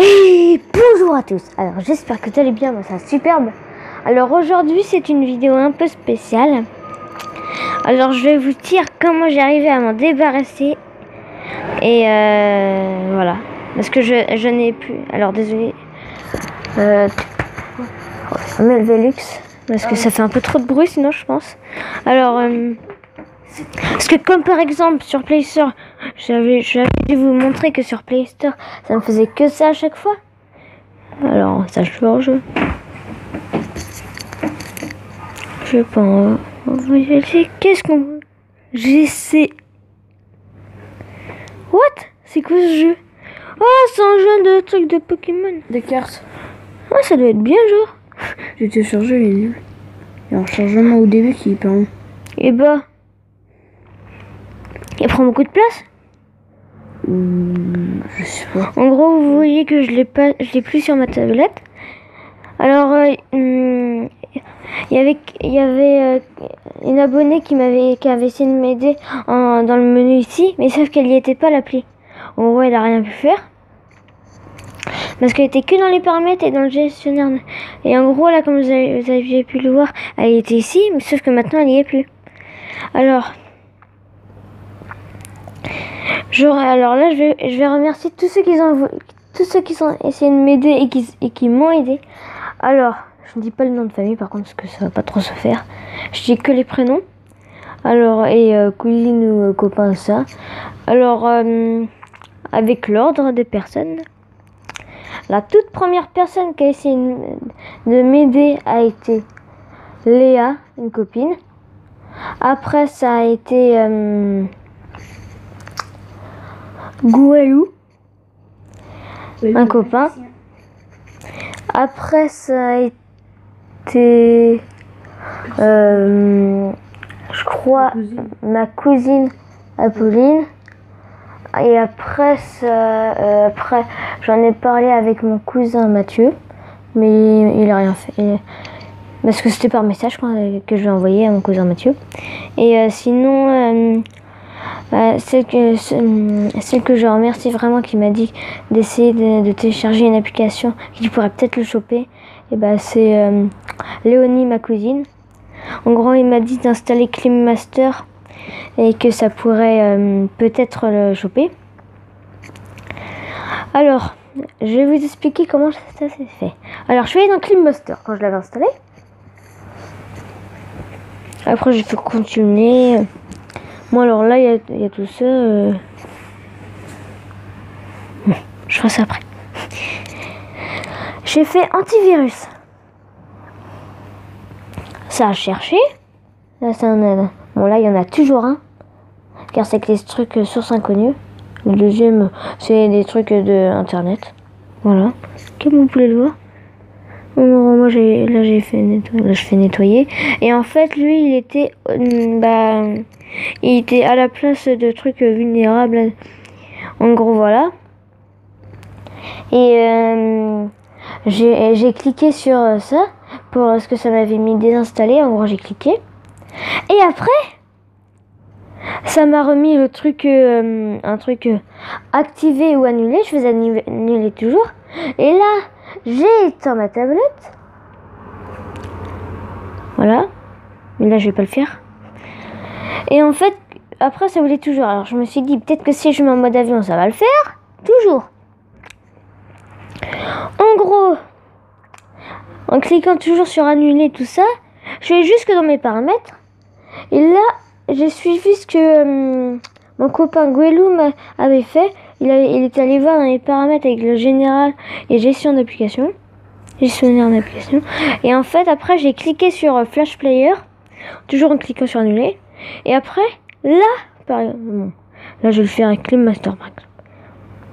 Et bonjour à tous. Alors j'espère que vous allez bien, moi ça superbe. Alors aujourd'hui c'est une vidéo un peu spéciale. Alors je vais vous dire comment j'ai arrivé à m'en débarrasser. Et voilà. Parce que je n'ai plus. Alors désolé. Velux. Parce que ça fait un peu trop de bruit sinon je pense. Alors parce que comme par exemple sur Play Store, j'avais dû vous montrer que sur Play Store, ça me faisait que ça à chaque fois. Alors ça change. Je pense. Qu'est-ce qu'on... J'essaie. What? C'est quoi ce jeu? Oh, c'est un jeu de trucs de Pokémon. Des cartes. Oh, ça doit être bien genre. J'ai téléchargé, il est nul. Il y a un chargement au début qui est pas long. Et bah... Il prend beaucoup de place? Je sais pas. En gros, vous voyez que je l'ai plus sur ma tablette. Alors, il y avait une abonnée qui avait essayé de m'aider dans le menu ici, mais sauf qu'elle n'y était pas l'appli. En gros, elle a rien pu faire. Parce qu'elle était que dans les paramètres et dans le gestionnaire. Et en gros, là, comme vous aviez pu le voir, elle était ici, mais sauf que maintenant, elle n'y est plus. Alors là, je vais remercier tous ceux qui ont essayé de m'aider et qui m'ont aidé. Alors, je ne dis pas le nom de famille par contre parce que ça va pas trop se faire. Je dis que les prénoms. Alors, et cousine ou copain, ça. Alors, avec l'ordre des personnes. La toute première personne qui a essayé de m'aider a été Léa, une copine. Après, ça a été Gouelou, un copain. Après, ça a été, je crois, ma cousine Apolline. Et après, j'en ai parlé avec mon cousin Mathieu, mais il a rien fait. Parce que c'était par message que je lui ai envoyé à mon cousin Mathieu. Et sinon, celle que je remercie vraiment, qui m'a dit d'essayer de télécharger une application qui pourrait peut-être le choper, et c'est Léonie, ma cousine. En gros, il m'a dit d'installer Clim Master et que ça pourrait peut-être le choper. Alors, je vais vous expliquer comment ça s'est fait. Alors, je suis allée dans Clim Master quand je l'avais installé. Après, j'ai fait continuer. Moi, alors là, il y a tout ça. Je ferai ça après. J'ai fait antivirus. Ça a cherché. Là, ça en a. Bon, là, il y en a toujours un. Car c'est que les trucs sources inconnues. Le deuxième, c'est des trucs de internet. Voilà. Comme vous pouvez le voir. Moi, je fais nettoyer. Et en fait, lui, il était à la place de trucs vulnérables. En gros, voilà. Et j'ai cliqué sur ça parce que ça m'avait mis désinstallé. En gros, j'ai cliqué. Et après, ça m'a remis le truc, un truc activé ou annulé. Je faisais annuler toujours. Et là, j'ai éteint ma tablette. Voilà. Mais là, je vais pas le faire. Et en fait, après, ça voulait toujours. Alors, je me suis dit, peut-être que si je mets en mode avion, ça va le faire. Toujours. En gros, en cliquant toujours sur annuler tout ça, je vais jusque dans mes paramètres. Et là, j'ai suivi ce que mon copain Gouelou avait fait. Il était allé voir dans les paramètres avec le général et gestionnaire d'application. Et en fait, après, j'ai cliqué sur Flash Player, toujours en cliquant sur annuler. Et après, là, là, je vais le faire avec Clim Master par exemple.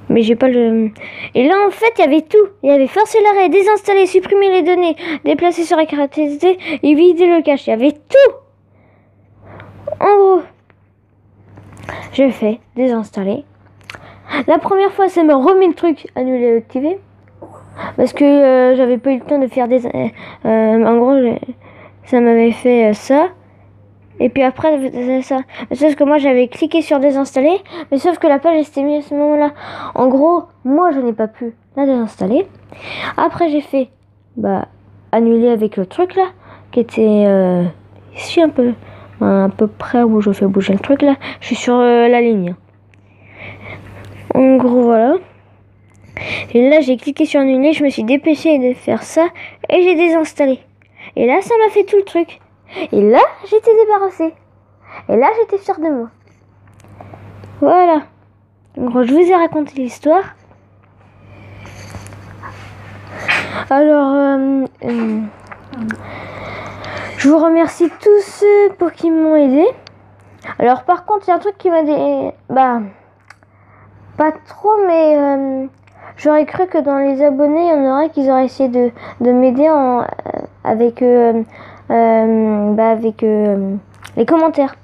Mais j'ai pas le... Et là, en fait, il y avait tout. Il y avait forcer l'arrêt, désinstaller, supprimer les données, déplacer sur la carte SD et vider le cache. Il y avait tout. En gros, j'ai fait désinstaller. La première fois, ça me remet le truc annulé et activé. Parce que j'avais pas eu le temps de faire des... en gros, ça m'avait fait ça. Et puis après, c'est ça. Sauf que moi, j'avais cliqué sur désinstaller. Mais sauf que la page, elle s'était mise à ce moment-là. En gros, moi, je n'ai pas pu la désinstaller. Après, j'ai fait annuler avec le truc là. Qui était ici un peu près où je fais bouger le truc là. Je suis sur la ligne. En gros, voilà. Et là, j'ai cliqué sur annuler. Je me suis dépêchée de faire ça. Et j'ai désinstallé. Et là, ça m'a fait tout le truc. Et là, j'étais débarrassée. Et là, j'étais fière de moi. Voilà. En gros, je vous ai raconté l'histoire. Alors, je vous remercie tous ceux pour qui m'ont aidé. Alors, par contre, il y a un truc qui m'a dit... pas trop, mais... j'aurais cru que dans les abonnés, il y en aurait qui auraient essayé de m'aider avec les commentaires.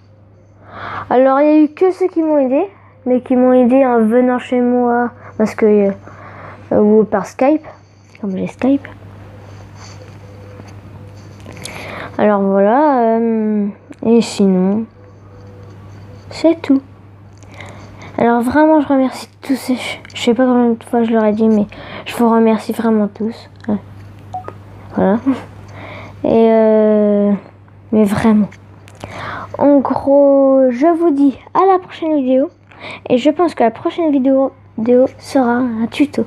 Alors il y a eu que ceux qui m'ont aidé, mais qui m'ont aidé en venant chez moi parce que ou par Skype, comme j'ai Skype. Alors voilà, et sinon c'est tout. Alors vraiment, je remercie tous. Je sais pas combien de fois je leur ai dit, mais je vous remercie vraiment tous. Voilà. Et mais vraiment. En gros, je vous dis à la prochaine vidéo. Et je pense que la prochaine vidéo sera un tuto.